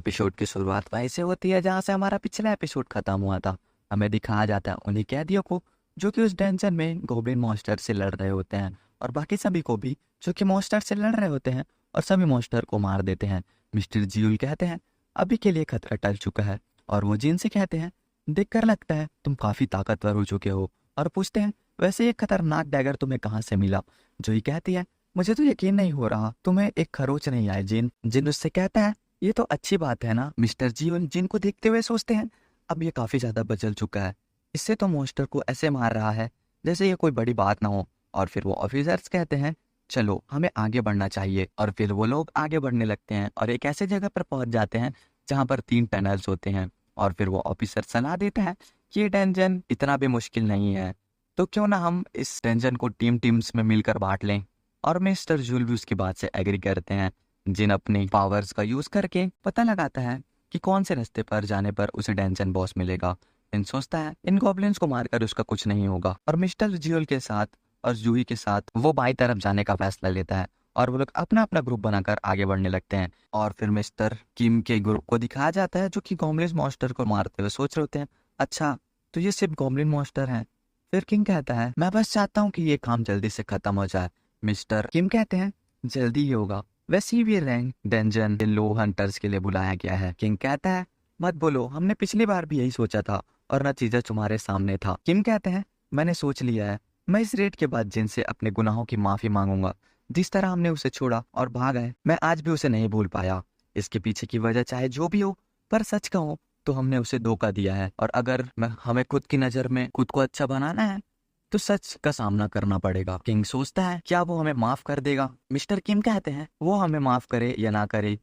Episode की शुरुआत वहीं से होती है जहाँ से हमारा पिछला एपिसोड खत्म हुआ था। हमें दिखाया जाता है उन्हीं कैदियों को जो कि उस डेंजन में गोब्लिन मॉन्स्टर से लड़ रहे होते हैं, और बाकी सभी को भी जो कि मॉन्स्टर से लड़ रहे होते हैं, और सभी मॉन्स्टर को मार देते हैं। मिस्टर जियूल कहते हैं अभी के लिए खतरा टल चुका है, और वो जिन से कहते हैं देखकर लगता है तुम काफ़ी ताकतवर हो चुके हो, और पूछते हैं वैसे ये खतरनाक डैगर तुम्हें कहाँ से मिला। जो ही कहती है मुझे तो यकीन नहीं हो रहा तुम्हें एक खरोच नहीं आए। जिन जिन उससे कहता है ये तो अच्छी बात है ना। मिस्टर जीवन जिन को देखते हुए सोचते हैं अब ये काफी ज्यादा बदल चुका है, इससे तो मॉन्स्टर को ऐसे मार रहा है जैसे ये कोई बड़ी बात ना हो। और फिर वो ऑफिसर्स कहते हैं चलो हमें आगे बढ़ना चाहिए, और फिर वो लोग आगे बढ़ने लगते हैं और एक ऐसे जगह पर पहुंच जाते हैं जहां पर 3 टनल्स होते हैं। और फिर वो ऑफिसर सलाह देता है कि ये डंजन इतना भी मुश्किल नहीं है, तो क्यों ना हम इस डंजन को टीम्स में मिलकर बांट लें। और मिस्टर जूल भी उसकी बात से एग्री करते हैं। जिन अपने पावर्स का यूज करके पता लगाता है कि कौन से रास्ते पर जाने पर उसे डेंजन बॉस मिलेगा। जिन सोचता है इन गॉब्लिन्स को मारकर उसका कुछ नहीं होगा, और मिस्टर जियोल के साथ और जूही के साथ वो बाई तरफ जाने का फैसला लेता है, और वो लोग अपना अपना ग्रुप बनाकर आगे बढ़ने लगते हैं। और फिर मिस्टर किम के ग्रुप को दिखाया जाता है जो कि गॉब्लिन मॉन्स्टर को मारते हुए सोच रहे होते हैं अच्छा तो ये सिर्फ गॉब्लिन मॉन्स्टर हैं। फिर किंग कहता है मैं बस चाहता हूँ कि ये काम जल्दी से खत्म हो जाए। मिस्टर किम कहते हैं जल्दी ही होगा, वैसे भी रैंक डेंजन लो हंटर्स के लिए बुलाया गया है। किंग कहता है मत बोलो, हमने पिछली बार भी यही सोचा था और नतीजा तुम्हारे सामने था। किम कहते हैं मैंने सोच लिया है, मैं इस रेड के बाद जिनसे अपने गुनाहों की माफी मांगूंगा। जिस तरह हमने उसे छोड़ा और भाग गए, मैं आज भी उसे नहीं भूल पाया। इसके पीछे की वजह चाहे जो भी हो, पर सच कहूं तो हमने उसे धोखा दिया है, और अगर हमें खुद की नजर में खुद को अच्छा बनाना है तो सच का सामना करना पड़ेगा। किंग सोचता है क्या वो हमें माफ कर देगा। मिस्टर किम कहते हैं वो हमें माफ करे या ना करे,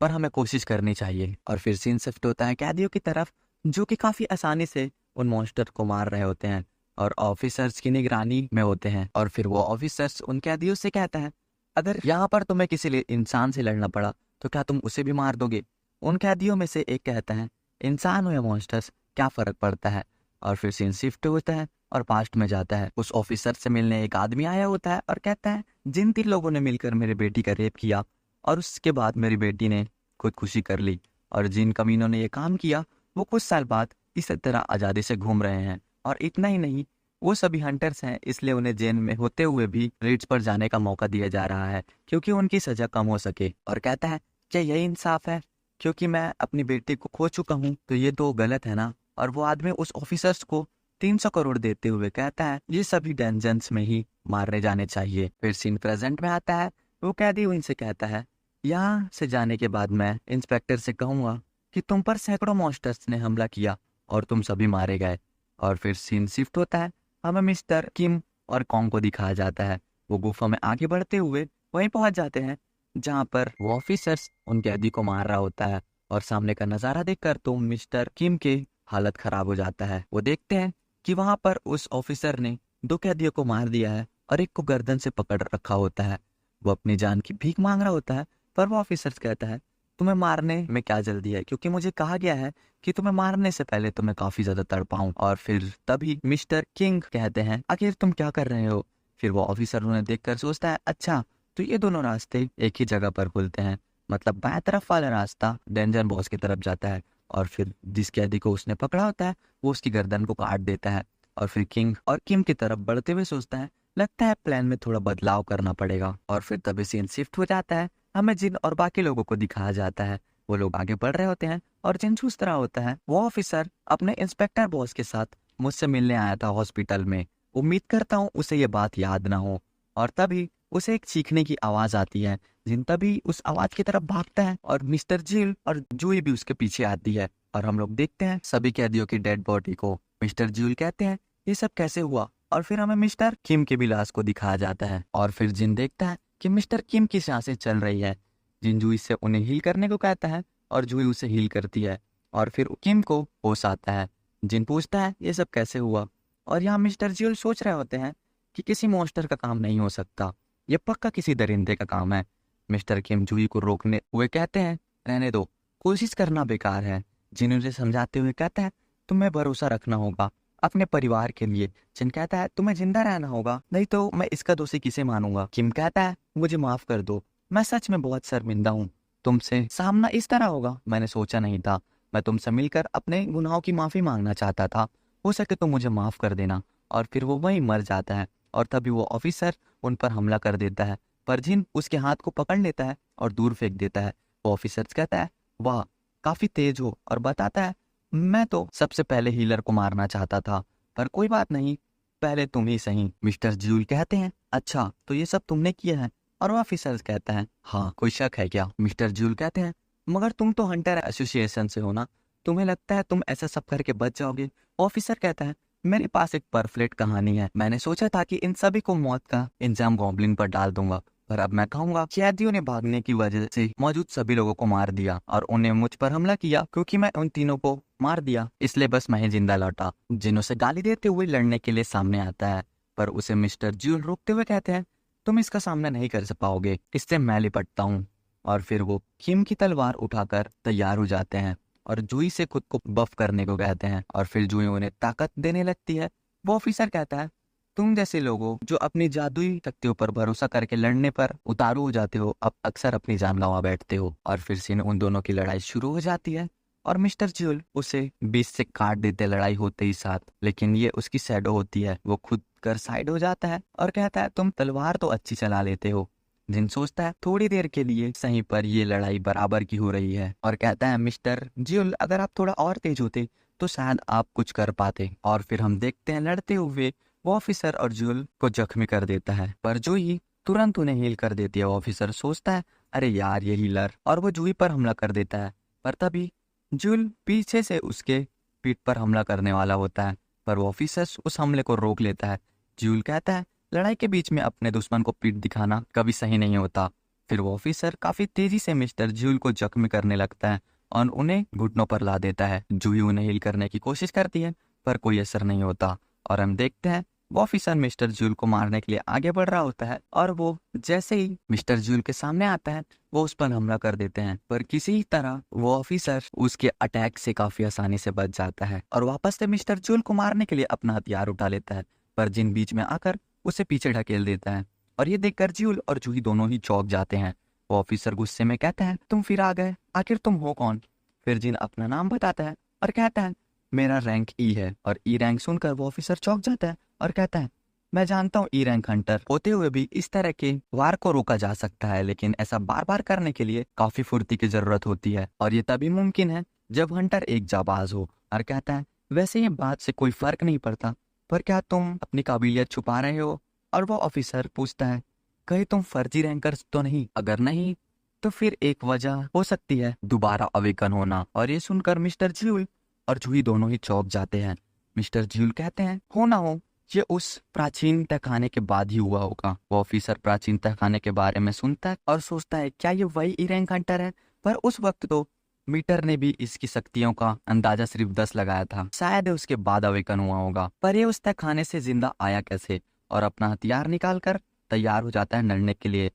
पर हमें कोशिश करनी चाहिए। और फिर सीन शिफ्ट होता है कैदियों की तरफ जो कि काफी आसानी से उन मॉन्स्टर को मार रहे होते हैं और ऑफिसर्स की निगरानी में होते हैं। और फिर वो ऑफिसर्स उन कैदियों से कहता है अगर यहाँ पर तुम्हें किसी इंसान से लड़ना पड़ा तो क्या तुम उसे भी मार दोगे। उन कैदियों में से एक कहता है इंसान हो या मॉन्स्टर्स क्या फर्क पड़ता है। और फिर सीन शिफ्ट होता है और पास्ट में जाता है। उस ऑफिसर से मिलने एक आदमी आया होता है और कहता है जिन 3 लोगों ने मिलकर मेरी बेटी का रेप किया और उसके बाद मेरी बेटी ने खुदकुशी कर ली, और जिन कमीनों ने ये काम किया वो कुछ साल बाद इस तरह आज़ादी से घूम रहे हैं। और इतना ही नहीं, वो सभी हंटर्स हैं, इसलिए उन्हें जेल में होते हुए भी रेड्स पर जाने का मौका दिया जा रहा है क्योंकि उनकी सजा कम हो सके। और कहता है क्या यही इंसाफ है, क्योंकि मैं अपनी बेटी को खो चुका हूँ तो ये तो गलत है ना। और वो आदमी उस ऑफिसर्स को 300 करोड़ देते हुए कहता है ये सभी डेंजन्स में ही मारने जाने चाहिए। फिर सीन प्रेजेंट में आता है। वो कैदी उनसे कहता है यहाँ से जाने के बाद मैं इंस्पेक्टर से कहूंगा कि तुम पर सैकड़ों मॉन्स्टर्स ने हमला किया और तुम सभी मारे गए। और फिर सीन शिफ्ट होता है। हमें मिस्टर किम और कॉन्ग को दिखाया जाता है। वो गुफा में आगे बढ़ते हुए वहीं पहुंच जाते हैं जहाँ पर वो ऑफिसर्स उन कैदी को मार रहा होता है। और सामने का नजारा देखकर तो मिस्टर किम के हालत खराब हो जाता है। वो देखते हैं कि वहां पर उस ऑफिसर ने 2 कैदियों को मार दिया है और एक को गर्दन से पकड़ रखा होता है। वो अपनी जान की भीख मांग रहा होता है, पर वो ऑफिसर्स कहता है तुम्हें मारने में क्या जल्दी है, क्योंकि मुझे कहा गया है कि तुम्हें मारने से पहले तुम्हें काफी ज्यादा तड़पाऊं। और फिर तभी मिस्टर किंग कहते हैं आखिर तुम क्या कर रहे हो। फिर वो ऑफिसर उन्हें देखकर सोचता है अच्छा तो ये दोनों रास्ते एक ही जगह पर खुलते हैं, मतलब बाएं तरफ वाला रास्ता डेंजर बॉस की तरफ जाता है। और फिर जिस कैदी को उसने पकड़ा होता है वो उसकी गर्दन को काट देता है। और फिर किंग और किम की तरफ बढ़ते हुए सोचता है लगता है प्लान में थोड़ा बदलाव करना पड़ेगा। और फिर तभी सीन शिफ्ट हो जाता है। हमें जिन और बाकी लोगों को दिखाया जाता है। वो लोग आगे बढ़ रहे होते हैं और जिन चूस रहा होता है वो ऑफिसर अपने इंस्पेक्टर बॉस के साथ मुझसे मिलने आया था हॉस्पिटल में। उम्मीद करता हूँ उसे ये बात याद ना हो। और तभी उसे एक चीखने की आवाज आती है। जिन तभी उस आवाज की तरफ भागता है और मिस्टर जिल और जूही भी उसके पीछे आती है। और हम लोग देखते हैं सभी कैदियों की डेड बॉडी को। मिस्टर जिल कहते हैं ये सब कैसे हुआ। और फिर हमें मिस्टर किम के भी लाश को दिखाया जाता है। और फिर जिन देखता है कि मिस्टर किम की सांसें चल रही है। जिन जूही से उन्हें हील करने को कहता है और जूही उसे हील करती है। और फिर किम को होश आता है। जिन पूछता है ये सब कैसे हुआ। और यहाँ मिस्टर जिल सोच रहे होते हैं कि किसी मॉन्स्टर का काम नहीं हो सकता, ये पक्का किसी दरिंदे का काम है। मिस्टर किम जूही को रोकने हुए कहते हैं रहने दो, कोशिश करना बेकार है। जिन उसे समझाते हुए कहता है तुम्हें भरोसा रखना होगा अपने परिवार के लिए। जिन कहता है तुम्हें जिंदा रहना होगा, नहीं तो मैं इसका दोषी किसे मानूंगा। किम कहता है मुझे माफ कर दो, मैं सच में बहुत शर्मिंदा हूँ। तुमसे सामना इस तरह होगा मैंने सोचा नहीं था। मैं तुमसे मिलकर अपने गुनाहों की माफ़ी मांगना चाहता था। हो सके तो मुझे माफ़ कर देना। और फिर वो वहीं मर जाता है और तभी वो ऑफिसर उन पर हमला कर देता है। पर जिन उसके हाथ को पकड़ लेता है और दूर फेंक देता है। वो ऑफिसर कहता है, वाह काफ़ी तेज हो, और बताता है, मैं तो सबसे पहले हीलर को मारना चाहता था, पर कोई बात नहीं, पहले तुम ही सही। मिस्टर ज्यूल कहते हैं, अच्छा तो ये सब तुमने किया है? और वो ऑफिसर कहता है, हाँ कोई शक है क्या? मिस्टर ज्यूल कहते हैं, मगर तुम तो हंटर एसोसिएशन से हो ना, तुम्हें लगता है तुम ऐसा सब करके बच जाओगे? ऑफिसर कहता है, मेरे पास एक परफेक्ट कहानी है। मैंने सोचा था कि इन सभी को मौत का इंजाम गॉब्लिन पर डाल दूंगा, पर अब मैं कहूंगा कैदियों ने भागने की वजह से मौजूद सभी लोगों को मार दिया और उन्हें मुझ पर हमला किया। क्योंकि मैं उन तीनों को मार दिया इसलिए बस मैं ही जिंदा लौटा। जिन उसे गाली देते हुए लड़ने के लिए सामने आता है, पर उसे मिस्टर ज्यूल रोकते हुए कहते हैं, तुम इसका सामना नहीं कर पाओगे, इससे मैं लिपटता हूँ। और फिर वो किम की तलवार उठाकर तैयार हो जाते हैं और जूही से खुद को बफ करने को कहते हैं और फिर जूही उन्हें ताकत देने लगती है। वो ऑफिसर कहता है, तुम जैसे लोगों जो अपनी जादुई शक्तियों पर भरोसा करके लड़ने पर उतारू हो जाते हो, अब अक्सर अपनी जान गंवा बैठते हो। और फिर से उन दोनों की लड़ाई शुरू हो जाती है और मिस्टर ज्यूल उसे बीच से काट देते लड़ाई होते ही साथ, लेकिन ये उसकी शैडो होती है। वो खुद कर साइड हो जाता है और कहता है, तुम तलवार तो अच्छी चला लेते हो। जिन सोचता है थोड़ी देर के लिए सही, पर ये लड़ाई बराबर की हो रही है और कहता है, मिस्टर ज्यूल अगर आप थोड़ा और तेज होते तो शायद आप कुछ कर पाते। और फिर हम देखते हैं लड़ते हुए वो ऑफिसर और ज्यूल को जख्मी कर देता है, पर जूही तुरंत उन्हें हील कर देती है। ऑफिसर सोचता है, अरे यार ये हीलर, और वो जूही पर हमला कर देता है। पर तभी ज्यूल पीछे से उसके पीठ पर हमला करने वाला होता है, पर वो ऑफिसर उस हमले को रोक लेता है। ज्यूल कहता है, लड़ाई के बीच में अपने दुश्मन को पीठ दिखाना कभी सही नहीं होता। फिर वो ऑफिसर काफी तेजी से मिस्टर ज्यूल को जख्मी करने लगता है और उन्हें घुटनों पर ला देता है। जूही उन्हें हील करने की कोशिश करती है, पर कोई असर नहीं होता और हम देखते हैं वो ऑफिसर मिस्टर ज्यूल को मारने के लिए आगे बढ़ रहा होता है और वो जैसे ही मिस्टर ज्यूल के सामने आता है वो उस पर हमला कर देते हैं, पर किसी तरह वो ऑफिसर उसके अटैक से काफी आसानी से बच जाता है और वापस से मिस्टर ज्यूल को मारने के लिए अपना हथियार उठा लेता है, पर जिन बीच में आकर उसे पीछे ढकेल देता है। और ये देखकर ज्यूल और जूही दोनों ही चौंक जाते हैं। वो ऑफिसर गुस्से में कहता है, तुम फिर आ गए, आखिर तुम हो कौन? फिर जिन अपना नाम बताता है और कहता है, मेरा रैंक ई है। और ई रैंक सुनकर वो ऑफिसर चौंक जाता है और कहता है, मैं जानता हूँ ई रैंक हंटर होते हुए भी इस तरह के वार को रोका जा सकता है, लेकिन ऐसा बार बार करने के लिए काफी फुर्ती की जरूरत होती है और ये तभी मुमकिन है जब हंटर एक जाबाज हो। और कहता है, वैसे ये बात से कोई फर्क नहीं पड़ता, पर क्या तुम अपनी काबिलियत छुपा रहे हो? और वो ऑफिसर पूछता है, कहीं तुम फर्जी रैंकर्स तो नहीं? अगर नहीं तो फिर एक वजह हो सकती है दोबारा अवेकन होना। और ये सुनकर मिस्टर ज्यूल और जूही दोनों ही चौंक जाते हैं। मिस्टर ज्यूल कहते हैं, हो ना हो ये उस प्राचीन तहखाने के बाद ही हुआ होगा। वो ऑफिसर प्राचीन तहखाने के बारे में सुनता है और सोचता है, क्या ये वही ई रैंक हंटर है? पर उस वक्त तो मीटर ने भी इसकी शक्तियों का अंदाजा सिर्फ 10 लगाया था, शायद उसके बाद अवेकन हुआ होगा। पर ये उस तहखाने से जिंदा आया कैसे? और अपना हथियार निकाल कर तैयार हो जाता है लड़ने के लिए।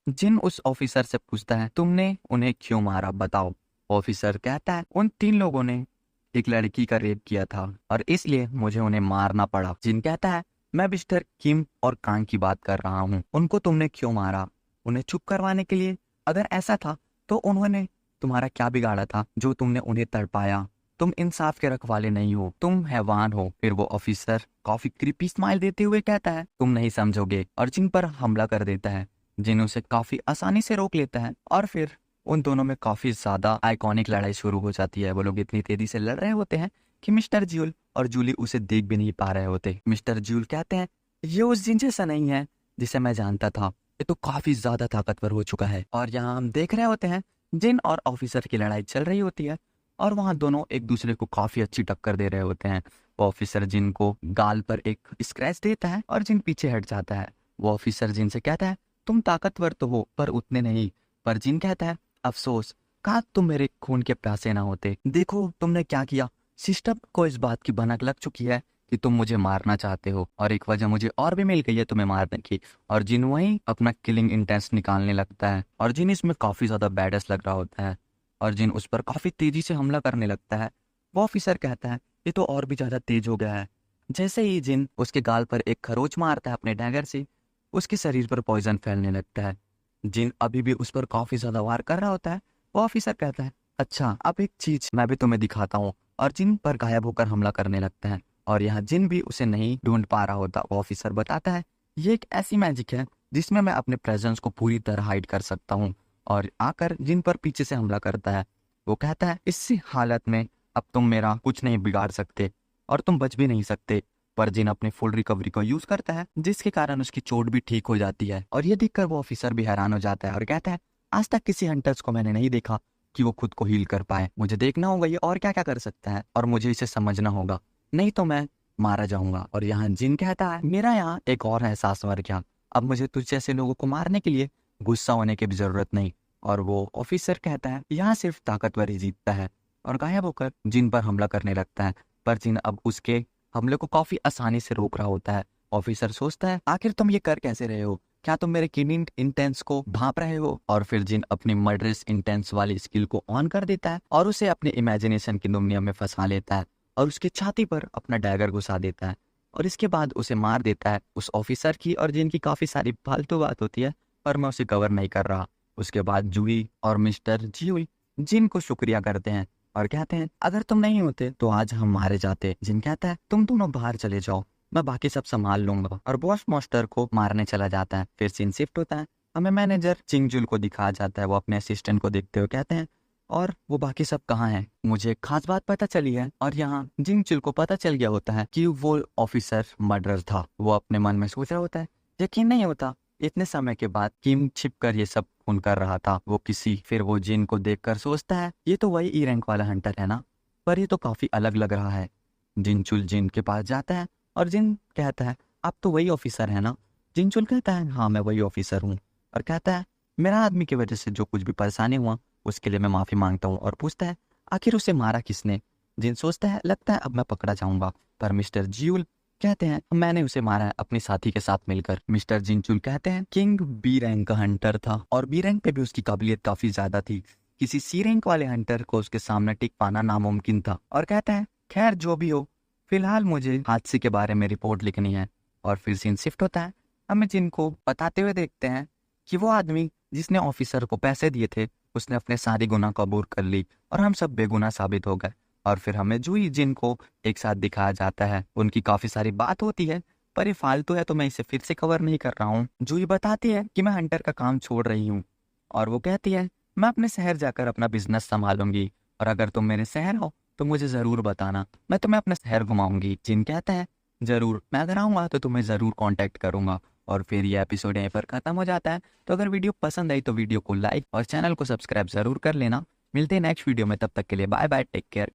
जिन उस ऑफिसर से पूछता है, तुमने उन्हें क्यों मारा, बताओ? ऑफिसर कहता है, उन 3 लोगों ने एक लड़की का रेप किया था और इसलिए मुझे उन्हें मारना पड़ा। जिन कहता है, मैं मिस्टर किम और कांग की बात कर रहा हूँ। उनको तुमने क्यों मारा? उन्हें चुप करवाने के लिए? अगर ऐसा था तो उन्होंने तुम्हारा क्या बिगाड़ा था जो तुमने उन्हें तड़पाया? तुम इंसाफ के रखवाले नहीं हो, तुम हैवान हो। फिर वो ऑफिसर काफी क्रीपी स्माइल देते हुए कहता है, तुम नहीं समझोगे, और जिन पर हमला कर देता है। जिन उसे काफी आसानी से रोक लेता है और फिर उन दोनों में काफी ज्यादा आइकॉनिक लड़ाई शुरू हो जाती है। वो लोग इतनी तेजी से लड़ रहे होते हैं कि मिस्टर ज्यूल और जूली उसे देख भी नहीं पा रहे होते। मिस्टर ज्यूल कहते हैं, ये उस जिन जैसा नहीं है जिसे मैं जानता था, ये तो काफी ज्यादा ताकतवर हो चुका है। और यहाँ हम देख रहे होते हैं जिन और ऑफिसर की लड़ाई चल रही होती है और वहाँ दोनों एक दूसरे को काफी अच्छी टक्कर दे रहे होते हैं। वो ऑफिसर जिन को गाल पर एक स्क्रैच देता है और जिन पीछे हट जाता है। वो ऑफिसर जिन से कहता है, तुम ताकतवर तो हो पर उतने नहीं। पर जिन कहता है, अफसोस, काश तुम मेरे खून के प्यासे ना होते। देखो तुमने क्या किया। सिस्टम को इस बात की भनक लग चुकी है कि तुम मुझे मारना चाहते हो, और एक वजह मुझे और भी मिल गई है तुम्हें मारने की। और जिन वहीं अपना किलिंग इंटेंस निकालने लगता है और जिन इसमें काफी ज्यादा बैडस लग रहा होता है और जिन उस पर काफी तेजी से हमला करने लगता है। वो ऑफिसर कहता है, ये तो और भी ज्यादा तेज हो गया है। जैसे ही जिन उसके गाल पर एक खरोच मारता है अपने डैगर से, उसके शरीर पर पॉइजन फैलने लगता है। जिन अभी भी उस पर काफी ज्यादा वार कर रहा होता है, वो ऑफिसर कहता है, अच्छा अब एक चीज मैं भी तुम्हें दिखाता हूँ, और जिन पर गायब होकर हमला करने लगता है। और यहाँ जिन भी उसे नहीं ढूंढ पा रहा होता, वो ऑफिसर बताता है ये एक ऐसी मैजिक है जिसमें मैं अपने प्रेजेंस को पूरी तरह हाइड कर सकता हूँ, और आकर जिन पर पीछे से हमला करता है। वो कहता है इस हालत में अब तुम मेरा कुछ नहीं बिगाड़ सकते और तुम बच भी नहीं सकते। पर जिन अपनी फुल रिकवरी को यूज करता है, जिसके कारण उसकी चोट भी ठीक हो जाती है। और ये देखकर वो ऑफिसर भी हैरान हो जाता है और कहता है आज तक किसी हंटर्स को मैंने नहीं देखा कि वो खुद को हील कर पाए। मुझे देखना होगा ये और क्या क्या कर सकता है, और मुझे इसे समझना होगा, नहीं तो मैं मारा जाऊंगा। और यहाँ जिन कहता है मेरा यहाँ एक और एहसास मर गया, अब मुझे तुझ जैसे लोगों को मारने के लिए गुस्सा होने की भी जरूरत नहीं। और वो ऑफिसर कहता है यहाँ सिर्फ ताकतवर ही जीतता है, और गायब होकर जिन पर हमला करने लगता है। पर जिन अब उसके हमले को काफी आसानी से रोक रहा होता है। ऑफिसर सोचता है आखिर तुम ये कर कैसे रहे हो, क्या तुम मेरे किनिंग इंटेंस को भांप रहे हो। और फिर जिन अपनी मर्डरस इंटेंस वाली स्किल को ऑन कर देता है और उसे अपने इमेजिनेशन की दुनिया में फंसा लेता है, और उसकी छाती पर अपना डैगर घुसा देता है, और इसके बाद उसे मार देता है। उस ऑफिसर की और जिनकी काफी सारी फालतू बात होती है, पर मैं उसे कवर नहीं कर रहा। उसके बाद जूही और मिस्टर जियूल जिन को शुक्रिया करते हैं और कहते हैं अगर तुम नहीं होते तो आज हम मारे जाते। जिन कहता है तुम दोनों बाहर चले जाओ, मैं बाकी सब संभाल लूंगा, और बॉस मास्टर को मारने चला जाता है। फिर सीन शिफ्ट होता है, हमें मैनेजर चिंगजुल को दिखाया जाता है। वो अपने असिस्टेंट को देखते हुए कहते हैं और वो बाकी सब कहाँ हैं। मुझे एक खास बात पता चली है, और यहाँ जिंगजुल को पता चल गया होता है कि वो ऑफिसर मर्डरर था। वो अपने मन में सोच रहा होता है यकीन नहीं होता इतने समय के बाद किम छिप कर ये सब खून कर रहा था। वो किसी फिर वो जिन को देखकर सोचता है ये तो वही ई रैंक वाला हंटर है ना, पर ये तो काफी अलग लग रहा है। जिनचुल जिन के पास जाता है और जिन कहता है आप तो वही ऑफिसर है ना। जिनचुल कहता है हाँ मैं वही ऑफिसर हूँ, और कहता है मेरा आदमी की वजह से जो कुछ भी परेशानी हुआ उसके लिए मैं माफी मांगता हूँ। और पूछता है आखिर उसे मारा किसने। जिन सोचता है लगता है अब मैं पकड़ा जाऊंगा, पर मिस्टर जियूल कहते हैं मैंने उसे मारा है अपने साथी के साथ मिलकर। मिस्टर जिनचुल कहते हैं किंग बी रैंक का हंटर था, और बी रैंक पे भी उसकी काबिलियत काफी ज्यादा थी। किसी सी रैंक वाले हंटर को उसके सामने टिक पाना नामुमकिन था। और कहता है खैर जो भी हो, फिलहाल मुझे हादसे के बारे में रिपोर्ट लिखनी है। और फिर सीन शिफ्ट होता है, हमें जिनको बताते हुए देखते हैं कि वो आदमी जिसने ऑफिसर को पैसे दिए थे उसने अपने सारी गुनाह कबूल कर ली, और हम सब बेगुनाह साबित हो गए। और फिर हमें जूही जिन को एक साथ दिखाया जाता है। उनकी काफी सारी बात होती है, पर ये फालतू है तो मैं इसे फिर से कवर नहीं कर रहा हूँ। जूही बताती है कि मैं हंटर का काम छोड़ रही हूँ, और वो कहती है मैं अपने शहर जाकर अपना बिजनेस संभालूंगी, और अगर तुम मेरे शहर हो तो मुझे जरूर बताना, मैं तुम्हें अपना शहर घुमाऊंगी। जिन कहता है जरूर, मैं अगर आऊंगा तो तुम्हें जरूर कांटेक्ट करूंगा। और फिर ये एपिसोड यहीं पर खत्म हो जाता है। तो अगर वीडियो पसंद आई तो वीडियो को लाइक और चैनल को सब्सक्राइब जरूर कर लेना। मिलते हैं नेक्स्ट वीडियो में, तब तक के लिए बाय बाय, टेक केयर।